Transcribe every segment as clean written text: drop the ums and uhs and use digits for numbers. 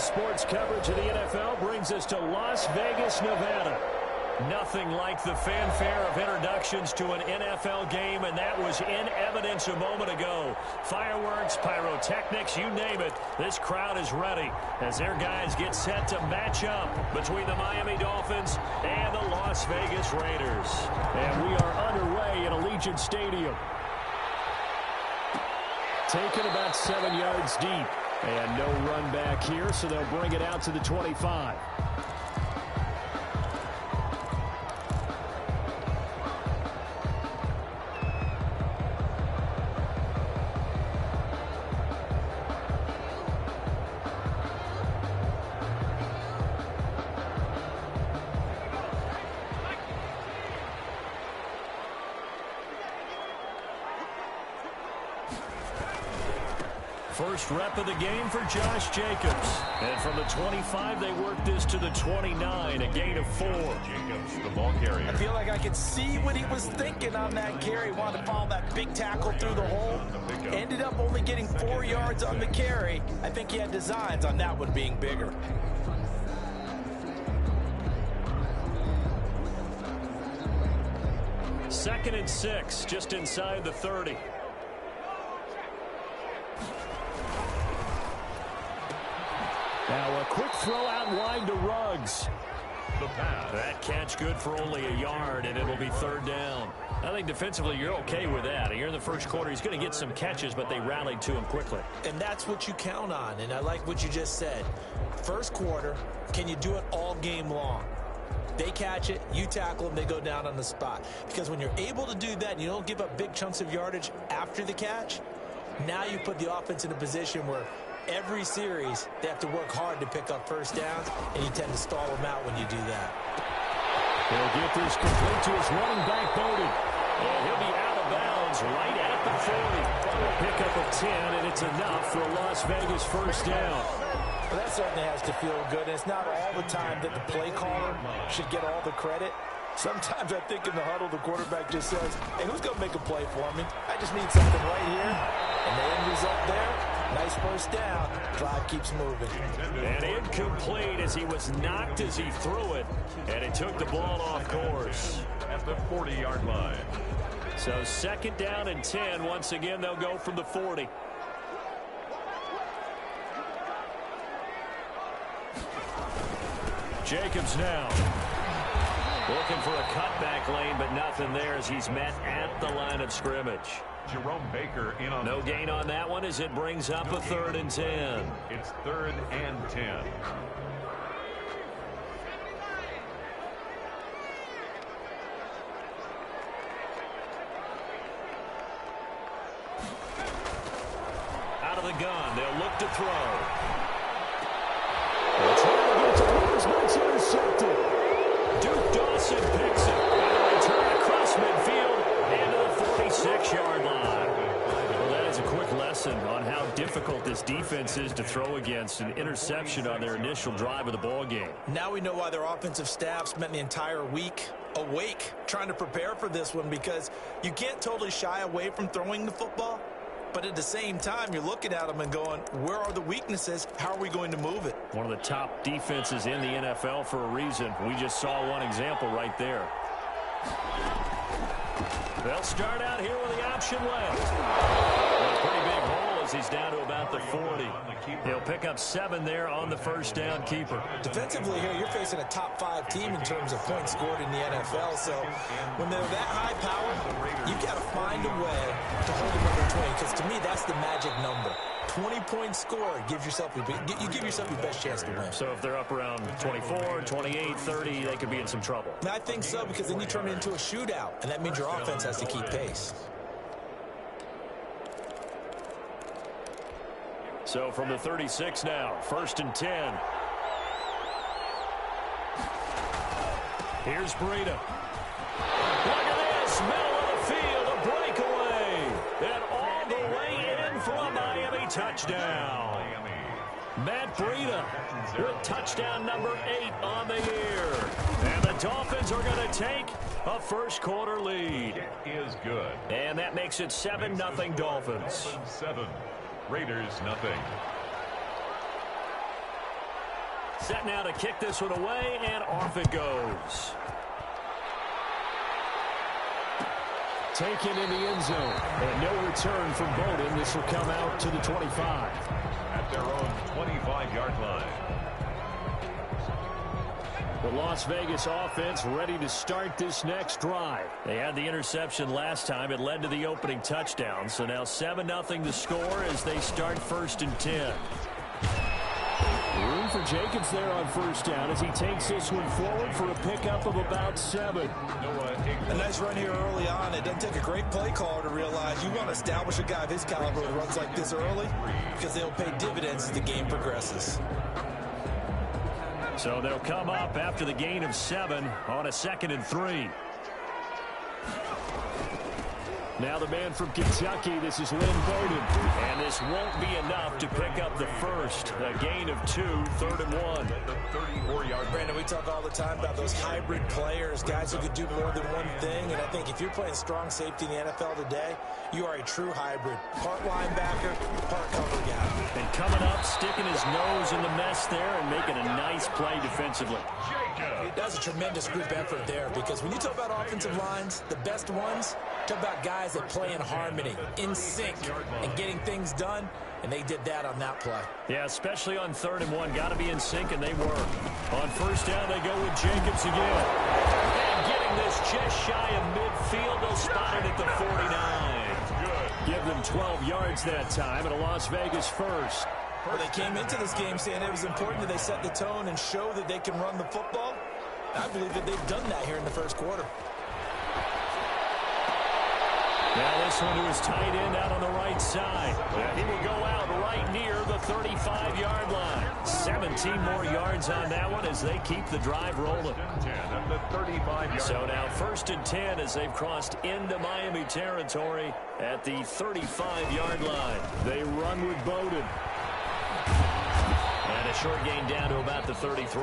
sports coverage of the NFL brings us to Las Vegas, Nevada. Nothing like the fanfare of introductions to an NFL game, and that was in evidence a moment ago. Fireworks, pyrotechnics, you name it. This crowd is ready as their guys get set to match up between the Miami Dolphins and the Las Vegas Raiders. And we are underway in Allegiant Stadium. Taken about 7 yards deep. And no run back here, so they'll bring it out to the 25. First rep of the game for Josh Jacobs. And from the 25, they work this to the 29, a gain of 4. Jacobs, the ball carrier. I feel like I could see what he was thinking on that carry. Wanted to follow that big tackle through the hole. Ended up only getting 4 yards on the carry. I think he had designs on that one being bigger. Second and 6, just inside the 30. Now a quick throw out wide to Ruggs. The pass. That catch good for only a yard, and it'll be third down. I think defensively you're okay with that. Here in the first quarter, he's going to get some catches, but they rallied to him quickly. And that's what you count on, and I like what you just said. First quarter, can you do it all game long? They catch it, you tackle them, they go down on the spot. Because when you're able to do that and you don't give up big chunks of yardage after the catch, now you put the offense in a position where every series, they have to work hard to pick up first downs, and you tend to stall them out when you do that. He'll get this complete to his running back, Bowden. And he'll be out of bounds right at the 40. A pickup of 10, and it's enough for a Las Vegas first down. Well, that certainly has to feel good, and it's not all the time that the play caller should get all the credit. Sometimes I think in the huddle, the quarterback just says, hey, who's going to make a play for me? I just need something right here. And the end result there, nice first down. Drive keeps moving. And incomplete as he was knocked as he threw it. And it took the ball off course. At the 40-yard line. So second down and 10. Once again, they'll go from the 40. Jacobs now. Looking for a cutback lane, but nothing there as he's met at the line of scrimmage. Jerome Baker in on no gain on that one as it brings up a third and 10. It's third and 10. Out of the gun, they'll look to throw. They'll try to get to Rose, but it's intercepted. Duke Dawson picks it. And a return across midfield and to the 46-yard line. Well, that is a quick lesson on how difficult this defense is to throw against. An interception on their initial drive of the ball game. Now we know why their offensive staff spent the entire week awake trying to prepare for this one, because you can't totally shy away from throwing the football. But at the same time, you're looking at them and going, where are the weaknesses? How are we going to move it? One of the top defenses in the NFL for a reason. We just saw one example right there. They'll start out here with the option left. A pretty big hole as he's down to about the 40. He'll pick up 7 there on the first down keeper. Defensively here, you're facing a top 5 team in terms of points scored in the NFL. So when they're that high power, you've got to find a way to hold them under 20. Because to me, that's the magic number. 20 points scored gives yourself you give yourself your best chance to win. So if they're up around 24, 28, 30, they could be in some trouble. And I think so, because then you turn it into a shootout, and that means your offense has to keep pace. So from the 36 now, first and 10. Here's Breida. Look at this, middle of the field, a breakaway. And all the way in for a Miami touchdown. Matt Breida with touchdown number 8 on the year. And the Dolphins are going to take a first quarter lead. It is good. And that makes it 7-0 Dolphins. 7. Raiders nothing. Set now to kick this one away, and off it goes. Taken in the end zone. And no return from Bowden. This will come out to the 25. At their own 25-yard line. The Las Vegas offense ready to start this next drive. They had the interception last time. It led to the opening touchdown. So now 7-0 the score as they start 1st and 10. Room for Jacobs there on first down as he takes this one forward for a pickup of about 7. A nice run here early on. It doesn't take a great play caller to realize you want to establish a guy of his caliber who runs like this early because they'll pay dividends as the game progresses. So they'll come up after the gain of 7 on a 2nd and 3. Now the man from Kentucky, this is Lynn Bowden. And this won't be enough to pick up the first. A gain of 2, 3rd and 1. The 34-yard. Brandon, we talk all the time about those hybrid players, guys who could do more than one thing. And I think if you're playing strong safety in the NFL today, you are a true hybrid. Part linebacker, part cover guy. And coming up, sticking his nose in the mess there and making a nice play defensively. That's a tremendous group effort there because when you talk about offensive lines, the best ones, talk about guys that play in harmony, in sync, and getting things done, and they did that on that play. Yeah, especially on 3rd and 1. Got to be in sync, and they were. On first down, they go with Jacobs again. And getting this just shy of midfield, they'll spot it at the 49. Give them 12 yards that time, and a Las Vegas first. Well, they came into this game saying it was important that they set the tone and show that they can run the football. I believe that they've done that here in the first quarter. Now this one to his tight end out on the right side. He will go out right near the 35-yard line. 17 more yards on that one as they keep the drive rolling. So now 1st and 10 as they've crossed into Miami territory at the 35-yard line. They run with Bowden. And a short gain down to about the 33.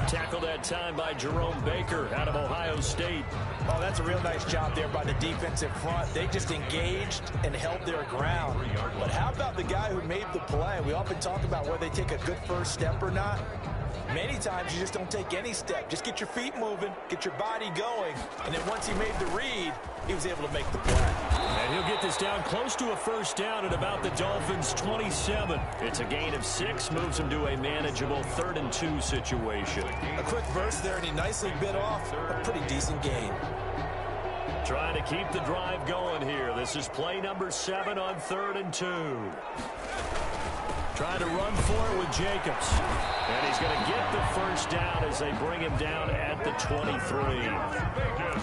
Tackled that time by Jerome Baker out of Ohio State. Oh, that's a real nice job there by the defensive front. They just engaged and held their ground. But how about the guy who made the play? We often talk about whether they take a good first step or not. Many times you just don't take any step. Just get your feet moving, get your body going. And then once he made the read, he was able to make the play. And he'll get this down close to a first down at about the Dolphins' 27. It's a gain of 6, moves them to a manageable 3rd and 2 situation. A quick burst there, and he nicely bit off a pretty decent gain. Trying to keep the drive going here. This is play number 7 on 3rd and 2. Trying to run for it with Jacobs. And he's going to get the first down as they bring him down at the 23.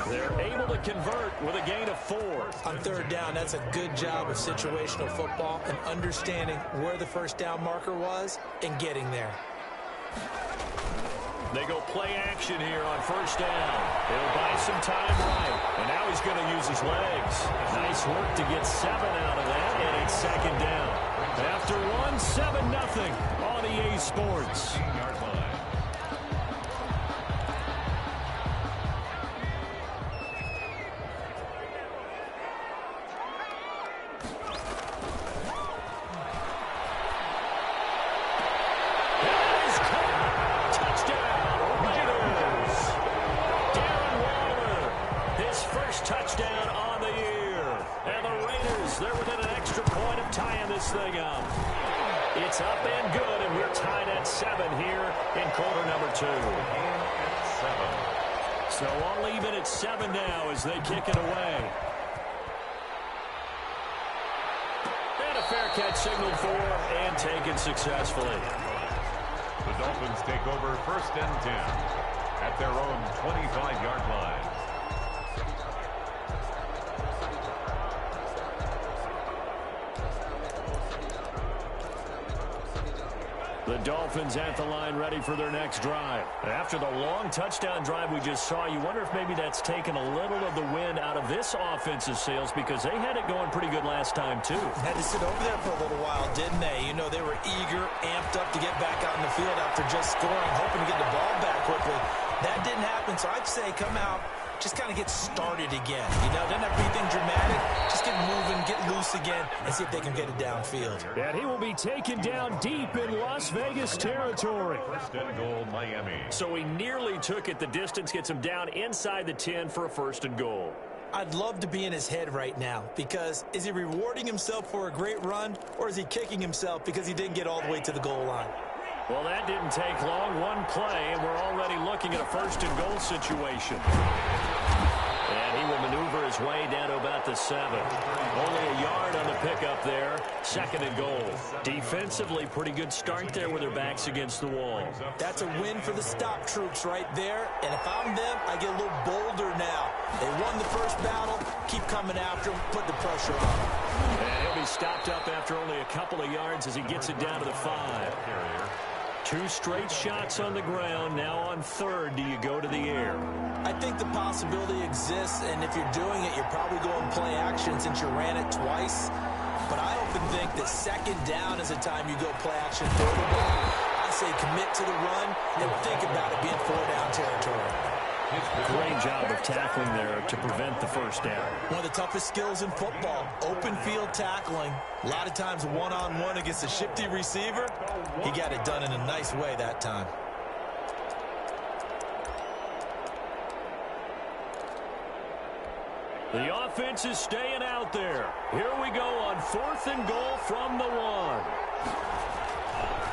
They're able to convert with a gain of 4. On 3rd down, that's a good job of situational football and understanding where the first down marker was and getting there. They go play action here on first down. It'll buy some time right. And now he's going to use his legs. Nice work to get 7 out of that, and it's 2nd down. After 7-0 on EA Sports. Touchdown on the year. And the Raiders, they're within an extra point of tying this thing up. It's up and good, and we're tied at 7 here in quarter number 2. So all even at 7 now as they kick it away. And a fair catch signaled for and taken successfully. The Dolphins take over 1st and 10 at their own 25-yard line. The Dolphins at the line ready for their next drive. After the long touchdown drive we just saw, you wonder if maybe that's taken a little of the wind out of this offensive sails because they had it going pretty good last time too. Had to sit over there for a little while, didn't they? You know, they were eager, amped up to get back out in the field after just scoring, hoping to get the ball back quickly. That didn't happen, so I'd say come out just kind of get started again. You know, doesn't have to be anything dramatic. Just get moving, get loose again, and see if they can get it downfield. And he will be taken down deep in Las Vegas territory. First and goal, Miami. So he nearly took it the distance, gets him down inside the 10 for a first and goal. I'd love to be in his head right now, because is he rewarding himself for a great run, or is he kicking himself because he didn't get all the way to the goal line? Well, that didn't take long. One play, and we're already looking at a first and goal situation. And he will maneuver his way down to about the 7. Only a yard on the pickup there. Second and goal. Defensively, pretty good start there with their backs against the wall. That's a win for the stop troops right there. And if I'm them, I get a little bolder now. They won the first battle. Keep coming after them. Put the pressure on them. And he'll be stopped up after only a couple of yards as he gets it down to the 5. 2 straight shots on the ground. Now on third, do you go to the air? I think the possibility exists, and if you're doing it, you're probably going play action since you ran it twice. But I often think that second down is the time you go play action throw the ball. I say commit to the run and think about it being 4-down territory. Great job of tackling there to prevent the first down. One of the toughest skills in football, open field tackling. A lot of times one-on-one against a shifty receiver. He got it done in a nice way that time. The offense is staying out there. Here we go on 4th and goal from the 1.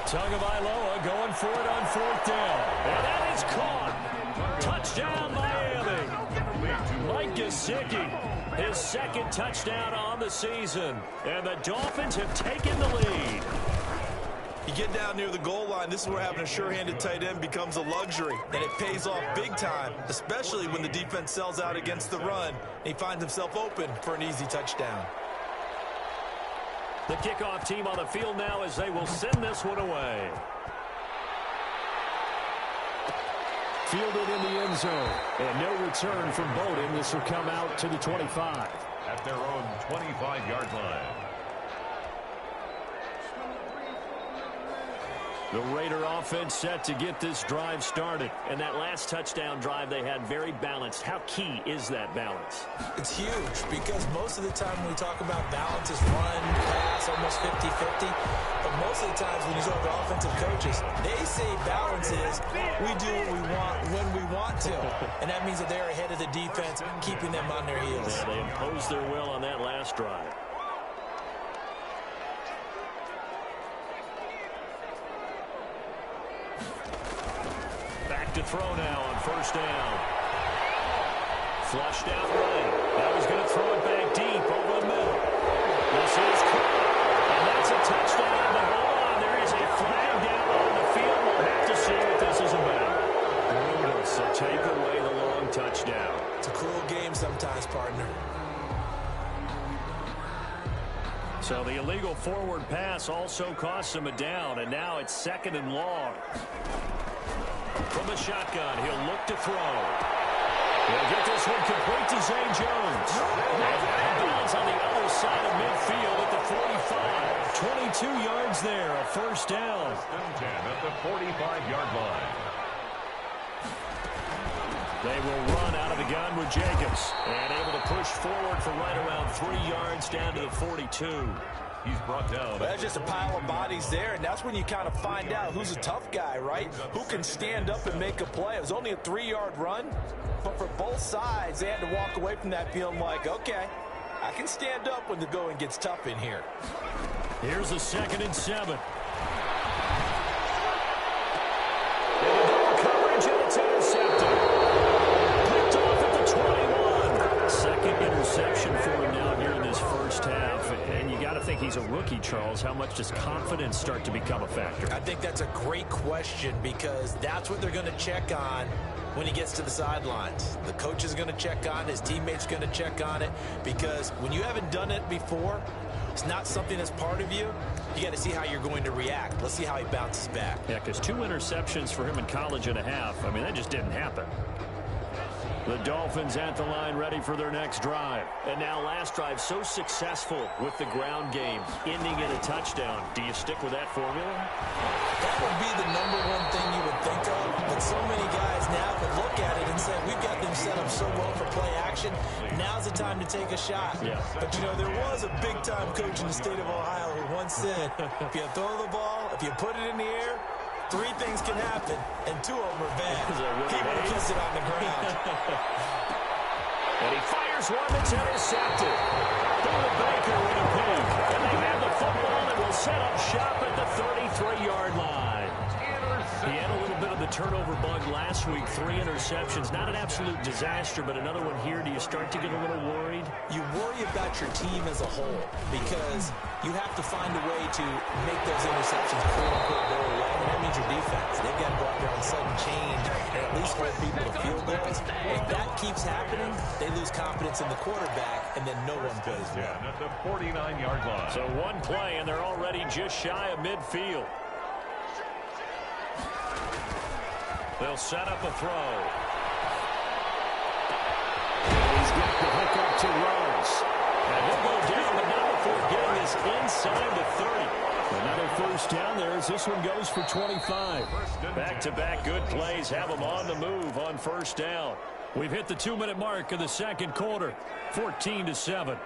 Tagovailoa going for it on 4th down. And that is caught. Touchdown, Miami. Mike Gesicki, his second touchdown on the season. And the Dolphins have taken the lead. You get down near the goal line, this is where having a sure-handed tight end becomes a luxury. And it pays off big time, especially when the defense sells out against the run. And he finds himself open for an easy touchdown. The kickoff team on the field now as they will send this one away. Fielded in the end zone. And no return from Bowden. This will come out to the 25. At their own 25-yard line. The Raider offense set to get this drive started. And that last touchdown drive they had very balanced. How key is that balance? It's huge because most of the time when we talk about balance is run, pass, almost 50-50. But most of the times when you talk to offensive coaches, they say balance is we do what we want when we want to. And that means that they're ahead of the defense, keeping them on their heels. Yeah, they imposed their will on that last drive. To throw now on first down. Flushed out right. Now he's going to throw it back deep over the middle. This is caught. And that's a touchdown. But hold on, there is a flag down on the field. We'll have to see what this is about. Brutal. So take away the long touchdown. It's a cruel game sometimes, partner. So the illegal forward pass also costs him a down. And now it's 2nd and long. From the shotgun, he'll look to throw. He'll get this one complete to Zay Jones. Balance on the other side of midfield at the 45. 22 yards there, a first down. 10 at the 45-yard line. They will run out of the gun with Jacobs. And able to push forward for right around 3 yards down to the 42. He's brought down. That's just a pile of bodies there, and that's when you kind of find out who's a tough guy, right? Who can stand up and make a play. It was only a 3-yard run, but for both sides, they had to walk away from that feeling like, okay, I can stand up when the going gets tough in here. Here's a 2nd and 7. Coverage, and it's intercepted. Picked off at the 21. Second interception for him now here in this first half. And you got to think he's a rookie, Charles. How much does confidence start to become a factor? I think that's a great question because that's what they're going to check on when he gets to the sidelines. The coach is going to check on it. His teammates going to check on it because when you haven't done it before, it's not something that's part of you. You got to see how you're going to react. Let's see how he bounces back. Yeah, because 2 interceptions for him in college and a half, I mean, that just didn't happen. The Dolphins at the line ready for their next drive. And now last drive so successful with the ground game, ending in a touchdown. Do you stick with that formula? That would be the number one thing you would think of. But so many guys now could look at it and say, we've got them set up so well for play action. Now's the time to take a shot. Yeah. But, you know, there was a big-time coach in the state of Ohio who once said, if you throw the ball, if you put it in the air, 3 things can happen, and 2 of them are bad. He would have kissed it on the ground. And he fires one that's intercepted. Through the Baker with a pick. And they have the football and will set up shop at the 33-yard line. He had a little bit of the turnover bug last week. 3 interceptions. Not an absolute disaster, but another one here. Do you start to get a little worried? You worry about your team as a whole because you have to find a way to make those interceptions quote-unquote go away. And that means your defense. They've got to go out there on sudden change and at least hold people to field goals. If that keeps happening, they lose confidence in the quarterback, and then no one plays well. At the 49-yard line. So one play, and they're already just shy of midfield. They'll set up a throw. He's got the hook up to Rose. And he'll go down, but not before getting this inside the 30. Another first down there as this one goes for 25. Back-to-back good plays have them on the move on first down. We've hit the 2-minute mark of the second quarter, 14-7.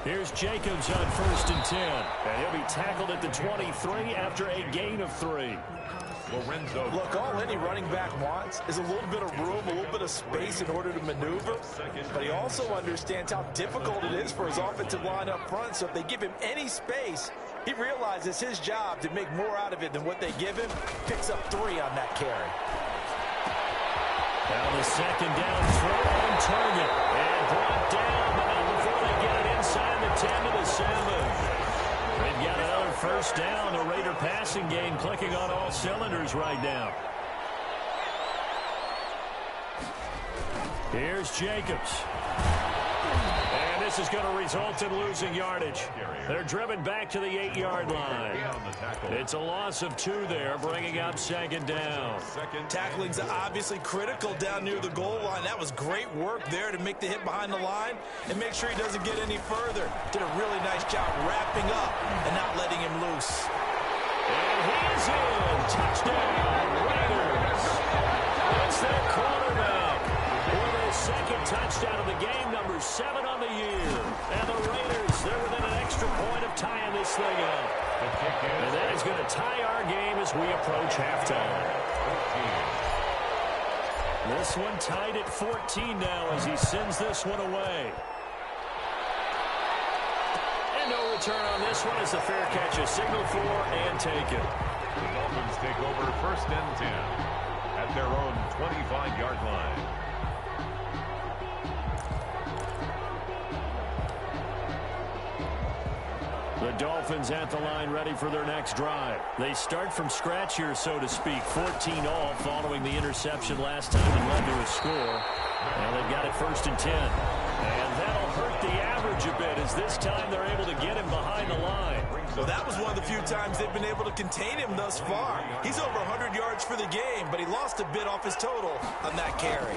Here's Jacobs on 1st and 10. And he'll be tackled at the 23 after a gain of 3. Lorenzo. Look, all any running back wants is a little bit of room, a little bit of space in order to maneuver. But he also understands how difficult it is for his offensive line up front. So if they give him any space, he realizes his job to make more out of it than what they give him. Picks up 3 on that carry. Now the second down throw on target. And brought down, but not before they get it inside the 10 to the 7. They've got another first down. The Raider passing game clicking on all cylinders right now. Here's Jacobs. And this is going to result in losing yardage. They're driven back to the 8-yard line. It's a loss of 2 there, bringing up second down. Tackling's obviously critical down near the goal line. That was great work there to make the hit behind the line and make sure he doesn't get any further. Did a really nice job wrapping up and not letting him loose. And he's in. Touchdown, Raiders. That's their quarterback. For their second touchdown of the game, number 7 on the year. And the Raiders, they're within an extra point of tying this thing up. And that is going to tie our game as we approach halftime. This one tied at 14 now as he sends this one away. And no return on this one as the fair catch is signaled for and taken. The Dolphins take over 1st and 10 at their own 25-yard line. The Dolphins at the line ready for their next drive. They start from scratch here, so to speak. 14 all following the interception last time and led to a score. Now they've got it 1st and 10. And that'll hurt the average a bit as this time they're able to get him behind the line. Well, that was one of the few times they've been able to contain him thus far. He's over 100 yards for the game, but he lost a bit off his total on that carry.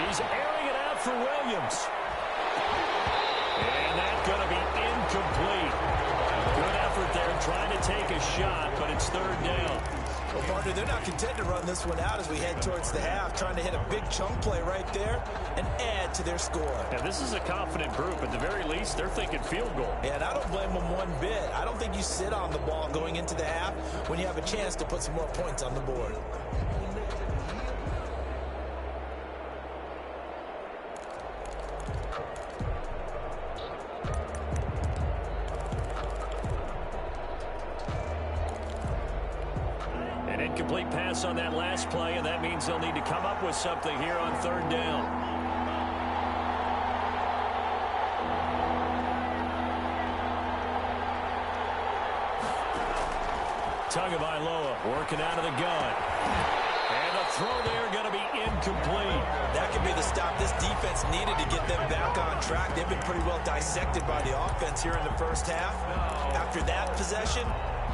He's airing it out for Williams. And that's going to be incomplete. Good effort there trying to take a shot, but it's 3rd down. Well, partner, they're not content to run this one out as we head towards the half, trying to hit a big chunk play right there and add to their score. Yeah, this is a confident group. At the very least, they're thinking field goal. Yeah, and I don't blame them one bit. I don't think you sit on the ball going into the half when you have a chance to put some more points on the board. Incomplete pass on that last play, and that means they'll need to come up with something here on 3rd down. Tagovailoa working out of the gun. And the throw there going to be incomplete. That could be the stop this defense needed to get them back on track. They've been pretty well dissected by the offense here in the first half. After that possession,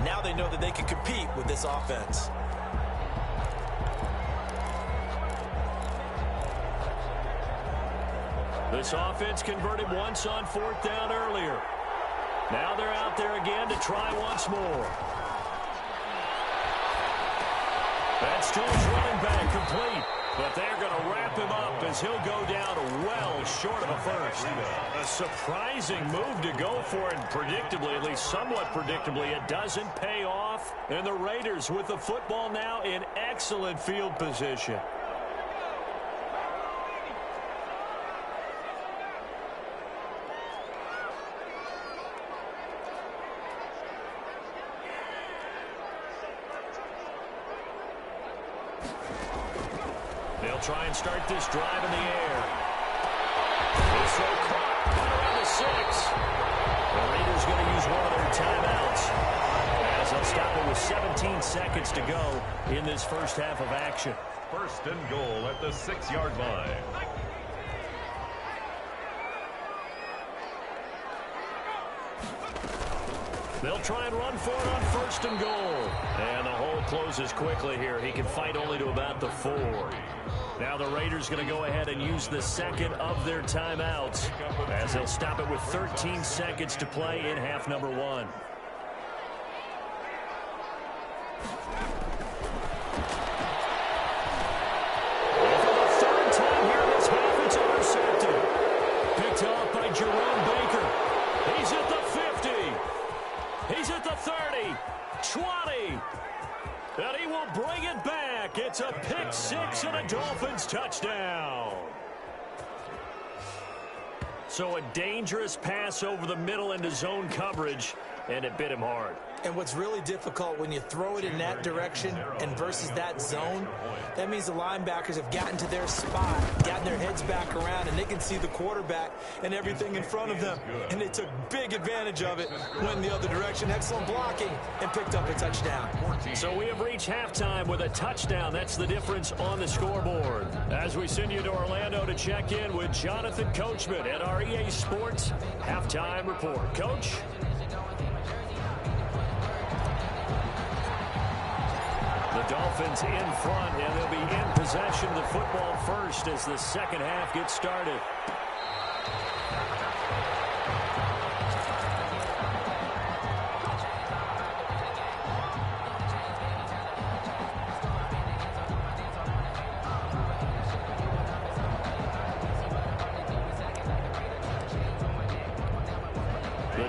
Now they know that they can compete with this offense. This offense converted once on 4th down earlier. Now they're out there again to try once more. That's to his running back, complete. But they're going to wrap him up as he'll go down well short of a first. A surprising move to go for it, and predictably, at least somewhat predictably, it doesn't pay off. And the Raiders with the football now in excellent field position. They'll try and start this drive in the air. This throw caught around the 6. The Raiders going to use one of their timeouts as they'll stop it with 17 seconds to go in this first half of action. 1st and goal at the 6-yard line. They'll try and run for it on 1st and goal. And the hole closes quickly here. He can fight only to about the 4. Now the Raiders going to go ahead and use the second of their timeouts as they'll stop it with 13 seconds to play in half number 1. And for the 3rd time here in this half, it's intercepted. Picked off by Jerome Baker. He's at the 50. He's at the 30. 20. And he will bring it back. It's a pick 6 and a Dolphins touchdown. So a dangerous pass over the middle into zone coverage, and it bit him hard. And what's really difficult when you throw it in that direction and versus that zone, that means the linebackers have gotten to their spot, gotten their heads back around, and they can see the quarterback and everything in front of them. And they took big advantage of it, went in the other direction, excellent blocking, and picked up a touchdown. So we have reached halftime with a touchdown. That's the difference on the scoreboard. As we send you to Orlando to check in with Jonathan Coachman at our EA Sports Halftime Report. Coach? The Dolphins in front, and they'll be in possession of the football first as the second half gets started.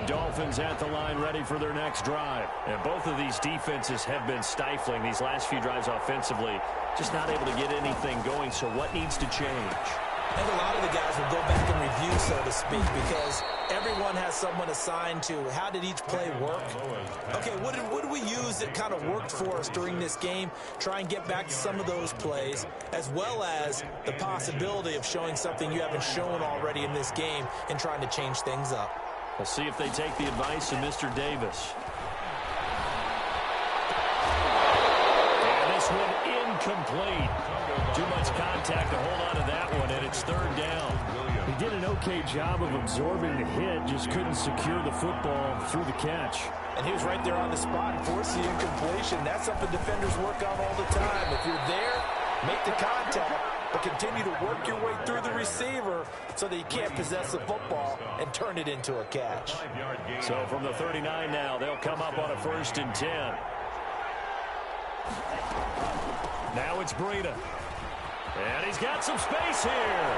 Dolphins at the line ready for their next drive. And both of these defenses have been stifling these last few drives offensively. Just not able to get anything going. So what needs to change? And a lot of the guys will go back and review, so to speak, because everyone has someone assigned to how did each play work. Okay, what did we use that kind of worked for us during this game? Try and get back to some of those plays, as well as the possibility of showing something you haven't shown already in this game and trying to change things up. We'll see if they take the advice of Mr. Davis. And this one incomplete. Too much contact to hold on to that one, and it's 3rd down. He did an okay job of absorbing the hit, just couldn't secure the football through the catch. And he was right there on the spot and forced the incompletion. That's something defenders work on all the time. If you're there, make the contact, but continue to work your way through the receiver so that you can't possess the football and turn it into a catch. So from the 39 now, they'll come up on a 1st and 10. Now it's Breida. And he's got some space here.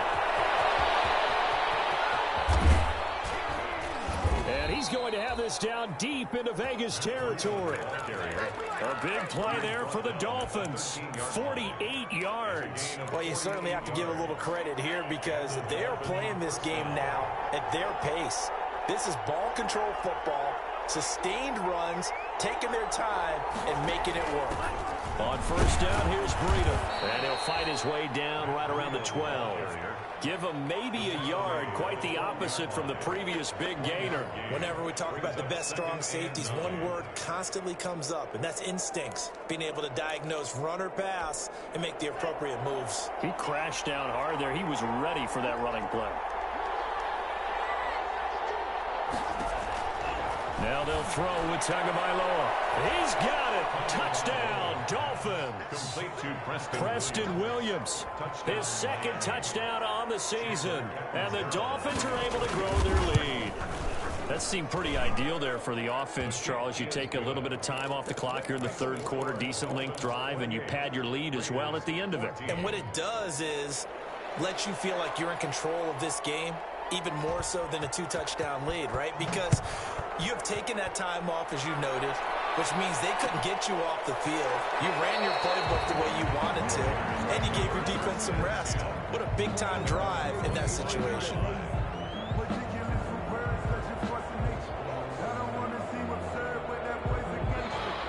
And he's going to have this down deep into Vegas territory. A big play there for the Dolphins. 48 yards. Well, you certainly have to give a little credit here because they're playing this game now at their pace. This is ball control football, sustained runs, taking their time, and making it work. On 1st down, here's Breida. And he'll fight his way down right around the 12. Give him maybe a yard, quite the opposite from the previous big gainer. Whenever we talk about the best strong safeties, one word constantly comes up, and that's instincts. Being able to diagnose run or pass and make the appropriate moves. He crashed down hard there. He was ready for that running play. Now Now they'll throw with Tagovailoa. He's got it. Touchdown, Dolphins. Complete to Preston Williams. His second touchdown on the season. And the Dolphins are able to grow their lead. That seemed pretty ideal there for the offense, Charles. You take a little bit of time off the clock here in the third quarter, decent length drive, and you pad your lead as well at the end of it. And what it does is let you feel like you're in control of this game, even more so than a two-touchdown lead, right? Because you have taken that time off, as you noted, which means they couldn't get you off the field. You ran your playbook the way you wanted to, and you gave your defense some rest. What a big-time drive in that situation.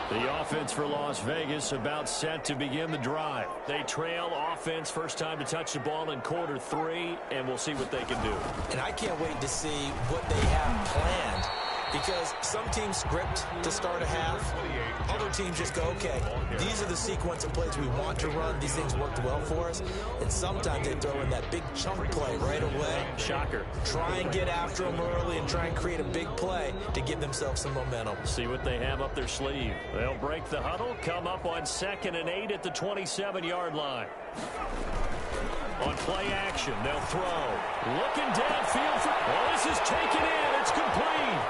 The offense for Las Vegas about set to begin the drive. They trail offense, first time to touch the ball in quarter 3, and we'll see what they can do. And I can't wait to see what they have planned, because some teams script to start a half. Other teams just go, okay, these are the sequence of plays we want to run. These things worked well for us. And sometimes they throw in that big chunk play right away. Shocker. Try and get after them early and try and create a big play to give themselves some momentum. See what they have up their sleeve. They'll break the huddle, come up on 2nd and 8 at the 27-yard line. On play action, they'll throw. Looking downfield for... Oh, this is taken in. It's complete.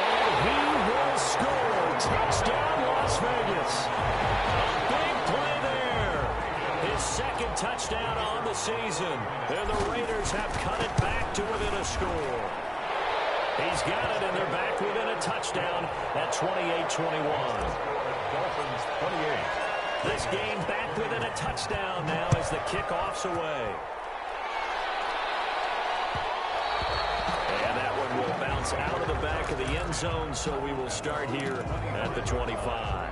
And he will score. Touchdown, Las Vegas. Big play there. His second touchdown on the season. And the Raiders have cut it back to within a score. He's got it, and they're back within a touchdown at 28-21. Dolphins 28. This game back within a touchdown now as the kickoff's away. And that one will bounce out of the back of the end zone, so we will start here at the 25.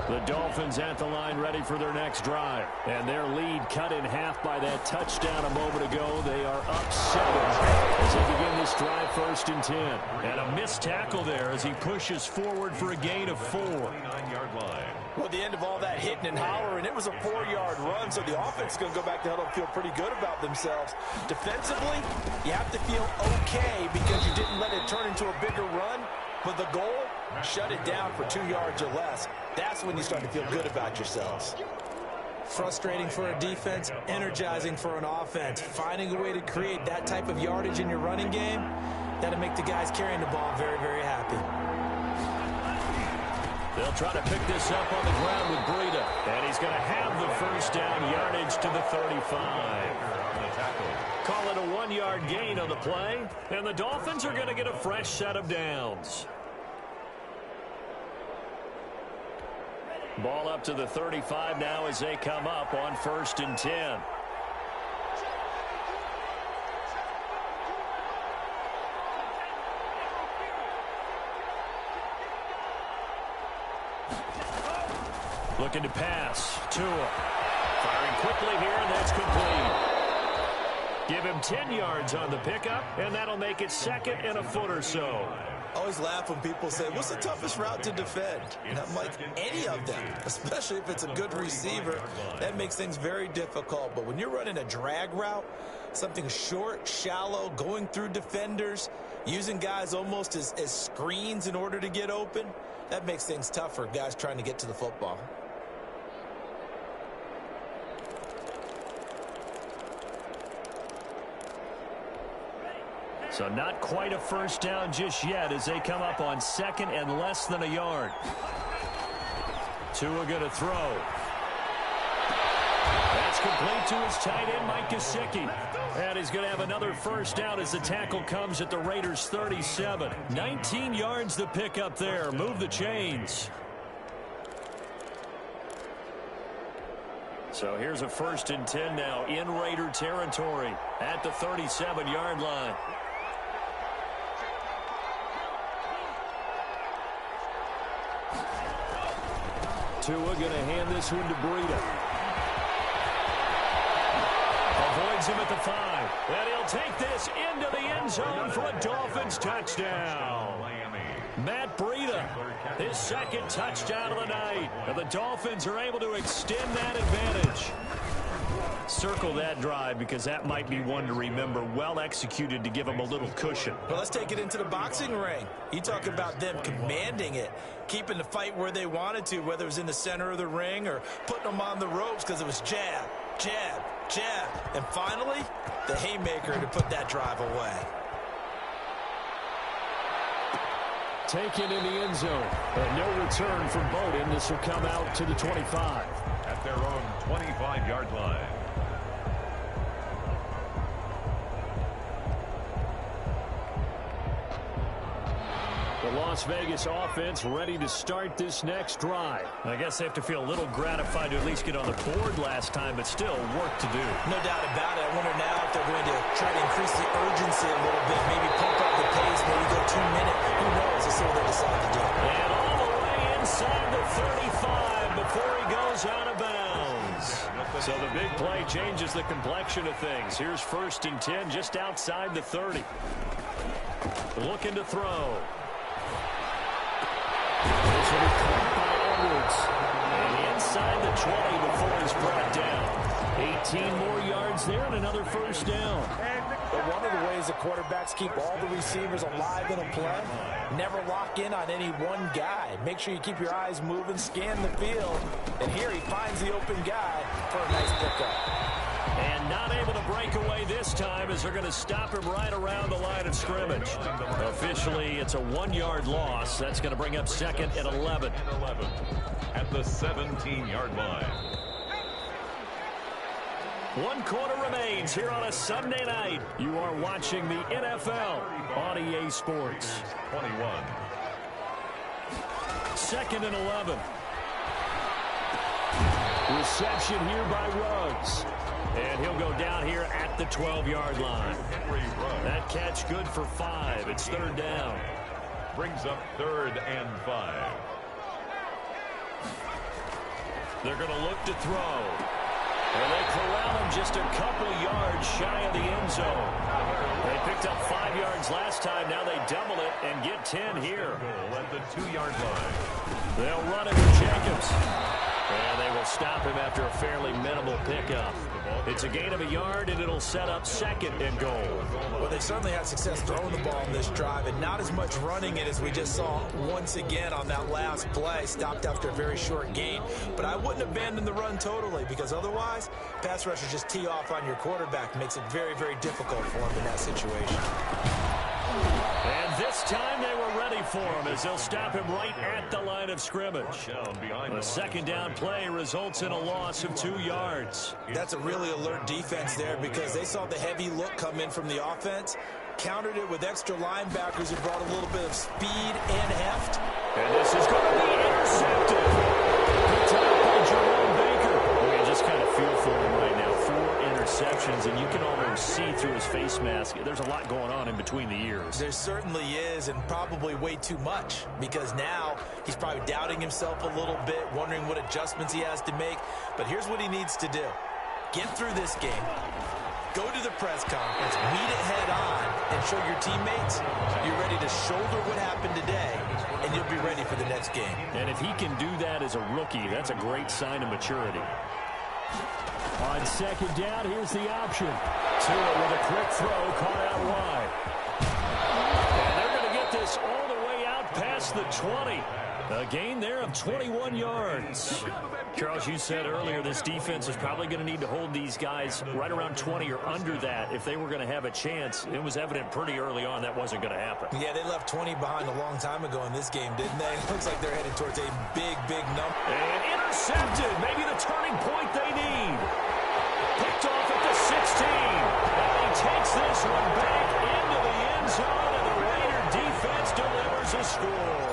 The Dolphins at the line ready for their next drive. And their lead cut in half by that touchdown a moment ago. They are up 7 as they begin this drive 1st and 10. And a missed tackle there as he pushes forward for a gain of 4. 29-yard line. Well, at the end of all that hitting and hollering, it was a 4-yard run, so the offense is going to go back to huddle and feel pretty good about themselves. Defensively, you have to feel okay because you didn't let it turn into a bigger run. But the goal, shut it down for 2 yards or less. That's when you start to feel good about yourselves. Frustrating for a defense, energizing for an offense. Finding a way to create that type of yardage in your running game, that'll make the guys carrying the ball very, very happy. They'll try to pick this up on the ground with Breida. And he's going to have the first down yardage to the 35. Call it a 1-yard gain on the play. And the Dolphins are going to get a fresh set of downs. Ball up to the 35 now as they come up on 1st and 10. Looking to pass. Tua. Firing quickly here, and that's complete. Give him 10 yards on the pickup, and that'll make it 2nd and a foot or so. I always laugh when people say, what's the toughest route to defend? And I'm like, any of them, especially if it's a good receiver. That makes things very difficult. But when you're running a drag route, something short, shallow, going through defenders, using guys almost as screens in order to get open, that makes things tough for guys trying to get to the football. So not quite a first down just yet as they come up on 2nd and less than a yard. Tua going to throw. That's complete to his tight end, Mike Gesicki. And he's going to have another first down as the tackle comes at the Raiders' 37. 19 yards to pick up there. Move the chains. So here's a 1st and 10 now in Raider territory at the 37-yard line. Tua going to hand this one to Breida. Avoids him at the 5. And he'll take this into the end zone for a Dolphins touchdown. Matt Breida, his 2nd touchdown of the night. And the Dolphins are able to extend that advantage. Circle that drive because that might be one to remember. Well executed to give them a little cushion. Well, let's take it into the boxing ring. You talk about them commanding it, keeping the fight where they wanted to, whether it was in the center of the ring or putting them on the ropes because it was jab, jab, jab. And finally, the haymaker to put that drive away. Taken in the end zone. And no return from Bowden. This will come out to the 25. At their own 25-yard line. The Las Vegas offense ready to start this next drive. I guess they have to feel a little gratified to at least get on the board last time, but still work to do. No doubt about it. I wonder now if they're going to try to increase the urgency a little bit, maybe pump up the pace, maybe go 2 minutes. Who knows? Let's see what they decide to do. And all the way inside the 35 before he goes out of bounds. So the big play changes the complexion of things. Here's 1st and 10 just outside the 30. Looking to throw. This will be caught by Edwards. And inside the 20 before he's brought down. 18 more yards there and another 1st down. But one of the ways the quarterbacks keep all the receivers alive in a play, never lock in on any one guy. Make sure you keep your eyes moving, scan the field. And here he finds the open guy for a nice pickup. And not able to break away this time as they're going to stop him right around the line of scrimmage. Officially, it's a 1-yard loss. That's going to bring up 2nd and 11. At the 17-yard line. 1 quarter remains here on a Sunday night. You are watching the NFL on EA Sports. 21. 2nd and 11. Reception here by Ruggs. And he'll go down here at the 12-yard line. That catch good for 5. It's 3rd down. Brings up 3rd and 5. They're going to look to throw. And they corral him just a couple yards shy of the end zone. They picked up 5 yards last time. Now they double it and get 10 here. At the 2-yard line. They'll run it with Jacobs. And they will stop him after a fairly minimal pickup. It's a gain of a yard, and it'll set up 2nd and goal. Well, they certainly had success throwing the ball in this drive, and not as much running it as we just saw once again on that last play. Stopped after a very short gain. But I wouldn't abandon the run totally, because otherwise, pass rushers just tee off on your quarterback. Makes it very, very difficult for him in that situation. And this time they were ready for him as they'll stop him right at the line of scrimmage. A 2nd down play results in a loss of 2 yards. That's a really alert defense there because they saw the heavy look come in from the offense, countered it with extra linebackers who brought a little bit of speed and heft. And this is going to be intercepted. Picked up by Jerome Baker. You just kind of feel for him right now. 4 interceptions, and you can almost see through his face mask. There's a lot going on in between the ears. There certainly is, and probably way too much, because now he's probably doubting himself a little bit, wondering what adjustments he has to make. But here's what he needs to do. Get through this game, go to the press conference, meet it head on, and show your teammates you're ready to shoulder what happened today, and you'll be ready for the next game. And if he can do that as a rookie, that's a great sign of maturity. On 2nd down, here's the option. Tua with a quick throw, caught out wide. And they're going to get this all the way out past the 20. A gain there of 21 yards. Charles, you said earlier this defense is probably going to need to hold these guys right around 20 or under that if they were going to have a chance. It was evident pretty early on that wasn't going to happen. Yeah, they left 20 behind a long time ago in this game, didn't they? It looks like they're headed towards a big, big number. And intercepted. Maybe the turning point they need. Picked off at the 16. And he takes this one back into the end zone, and the Raider defense delivers a score.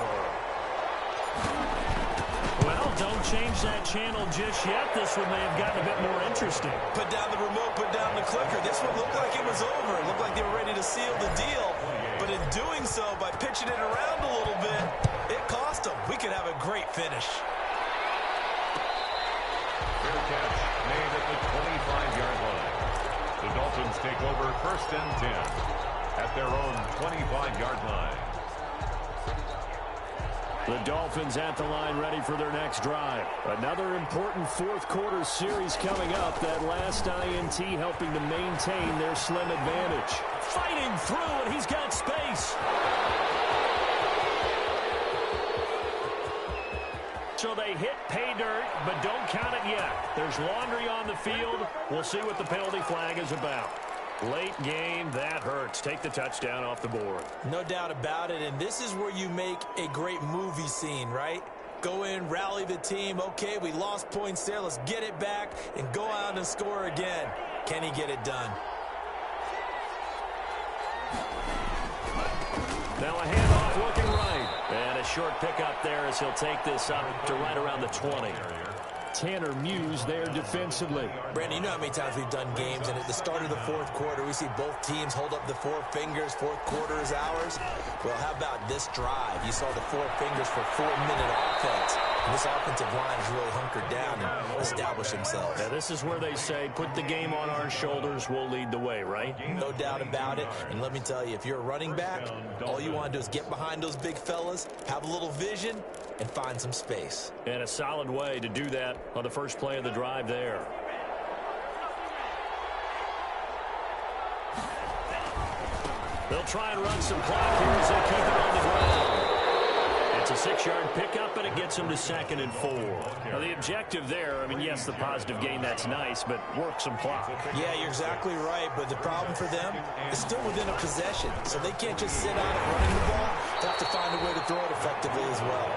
Well, don't change that channel just yet. This one may have gotten a bit more interesting. Put down the remote, put down the clicker. This one looked like it was over. It looked like they were ready to seal the deal. But in doing so, by pitching it around a little bit, it cost them. We could have a great finish. Fair catch made at the 25-yard line. The Dolphins take over 1st and 10 at their own 25-yard line. The Dolphins at the line ready for their next drive. Another important fourth quarter series coming up. That last INT helping to maintain their slim advantage. Fighting through, and he's got space. So they hit pay dirt, but don't count it yet. There's laundry on the field. We'll see what the penalty flag is about. Late game, that hurts. Take the touchdown off the board. No doubt about it, and this is where you make a great movie scene, right? Go in, rally the team. Okay, we lost points there. Let's get it back and go out and score again. Can he get it done? Now a handoff looking right. And a short pickup there as he'll take this up to right around the 20. Tanner Muse there defensively. Brandon, you know how many times we've done games, and at the start of the fourth quarter, we see both teams hold up the four fingers. Fourth quarter is ours. Well, how about this drive? You saw the four fingers for 4-minute offense. And this offensive line has really hunkered down and established themselves. Now, this is where they say, put the game on our shoulders, we'll lead the way, right? No doubt about it. And let me tell you, if you're a running back, all you want to do is get behind those big fellas, have a little vision, and find some space. And a solid way to do that on the first play of the drive there. They'll try and run some clock here as they keep it on the ground. It's a 6-yard pickup, and it gets them to 2nd and 4. Now, the objective there, I mean, yes, the positive gain, that's nice, but work some clock. Yeah, you're exactly right, but the problem for them is still within a possession, so they can't just sit on it running the ball. They have to find a way to throw it effectively as well.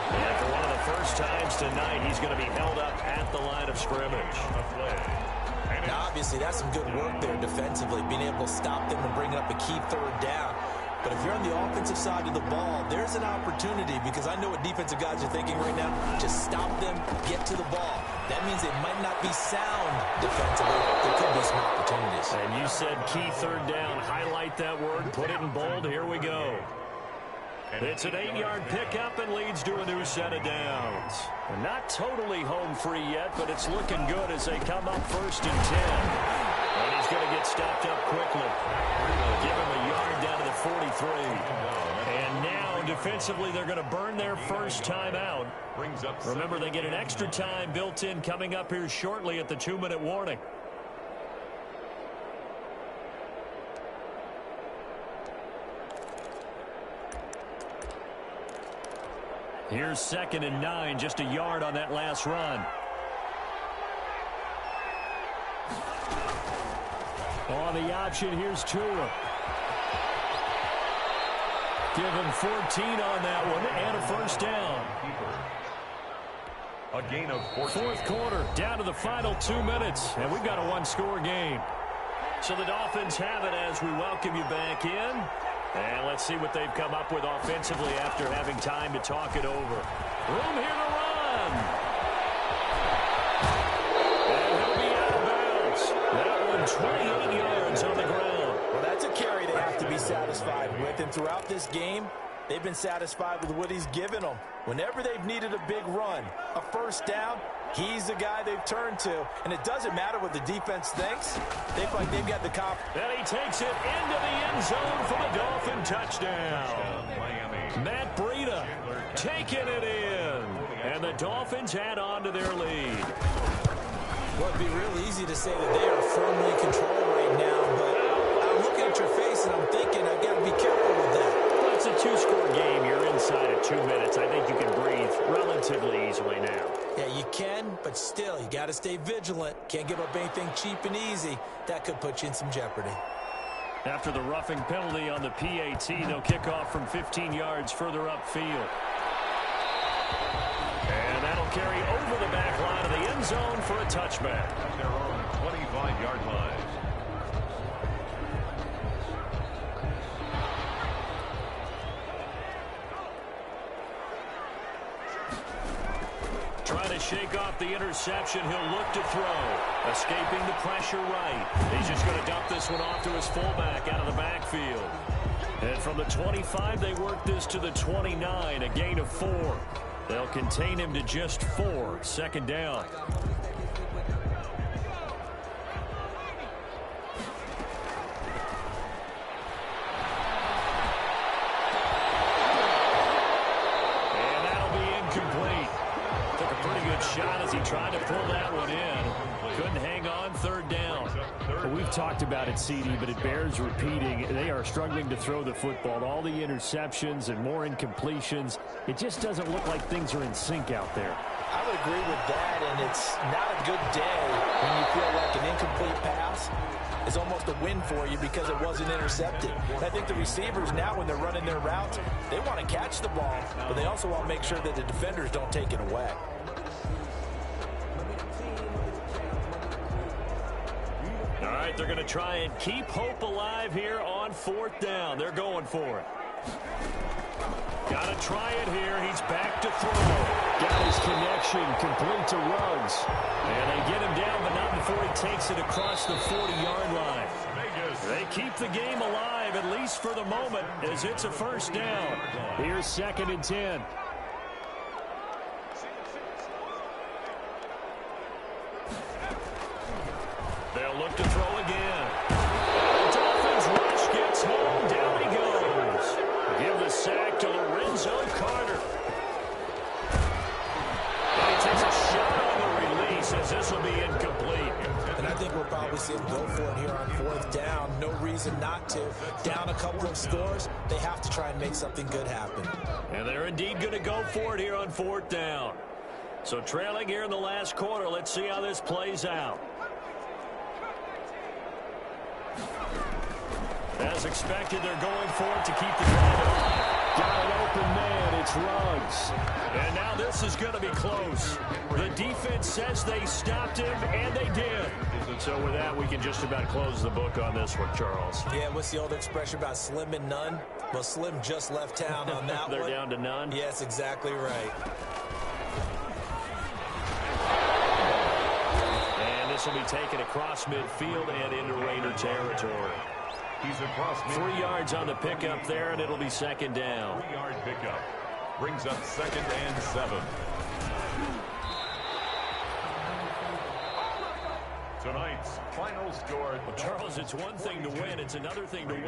And for one of the first times tonight, he's going to be held up at the line of scrimmage. Now, obviously, that's some good work there defensively, being able to stop them and bring up a key third down. But if you're on the offensive side of the ball, there's an opportunity, because I know what defensive guys are thinking right now. Just stop them, get to the ball. That means they might not be sound defensively. There could be some opportunities. And you said key third down. Highlight that word. Put it in bold. Here we go. It's an 8-yard pickup and leads to a new set of downs. And not totally home free yet, but it's looking good as they come up 1st and 10. And he's going to get stopped up quickly. Give him a yard down to the 43. And now, defensively, they're going to burn their first time out. Remember, they get an extra time built in coming up here shortly at the 2-minute warning. Here's 2nd and 9, just a yard on that last run. On the option, here's Tua. Give him 14 on that one and a first down. A gain of 14. Fourth quarter, down to the final 2 minutes, and we've got a one-score game. So the Dolphins have it as we welcome you back in. And let's see what they've come up with offensively after having time to talk it over. Room here to run. And he'll be out of bounds. That one 28 yards on the ground. Well, that's a carry they have to be satisfied with. And throughout this game, they've been satisfied with what he's given them. Whenever they've needed a big run, a first down, he's the guy they've turned to. And it doesn't matter what the defense thinks. They feel like they've got the confidence. And he takes it into the end zone for the Dolphin touchdown. Matt Breida taking it in. And the Dolphins add on to their lead. Well, it'd be real easy to say that they are firmly in control right now, but I'm looking at your face and I'm thinking I've got to be careful with that. Well, it's a 2-score game. You're inside of 2 minutes. I think you can breathe relatively easily now. Yeah, you can, but still, you got to stay vigilant. Can't give up anything cheap and easy. That could put you in some jeopardy. After the roughing penalty on the PAT, they'll kick off from 15 yards further upfield. And that'll carry over the back line of the end zone for a touchback. At their own 25-yard line. Trying to shake off the interception. He'll look to throw. Escaping the pressure right. He's just going to dump this one off to his fullback out of the backfield. And from the 25, they work this to the 29, a gain of 4. They'll contain him to just 4. 2nd down. he tried to pull that one in. Couldn't hang on. Third down. Well, we've talked about it, CD, but it bears repeating. They are struggling to throw the football. All the interceptions and more incompletions. It just doesn't look like things are in sync out there. I would agree with that, and it's not a good day when you feel like an incomplete pass is almost a win for you because it wasn't intercepted. I think the receivers now, when they're running their routes, they want to catch the ball, but they also want to make sure that the defenders don't take it away. All right, they're going to try and keep hope alive here on fourth down. They're going for it. Got to try it here. He's back to throw. Got his connection, complete to Ruggs. And they get him down, but not before he takes it across the 40-yard line. They keep the game alive, at least for the moment, as it's a first down. Here's 2nd and 10. They'll look to throw again. The Dolphins rush gets home. Down he goes. Give the sack to Lorenzo Carter. And he takes a shot on the release as this will be incomplete. And I think we'll probably see him go for it here on fourth down. No reason not to. Down a couple of scores, they have to try and make something good happen. And they're indeed going to go for it here on fourth down. So trailing here in the last quarter, let's see how this plays out. As expected, they're going for it to keep the drive alive. Got an open man. It's Ruggs. And now this is going to be close. The defense says they stopped him, and they did. So with that, we can just about close the book on this one, Charles. Yeah, what's the old expression about slim and none? Well, Slim just left town on that They're one. down to none? Yes, exactly right. And this will be taken across midfield and into Raider territory. He's across midfield. 3 yards on the pickup there, and it'll be second down. 3-yard pickup. Brings up 2nd and 7. Tonight's final score. Well, Charles, it's one thing to win. It's another thing to win.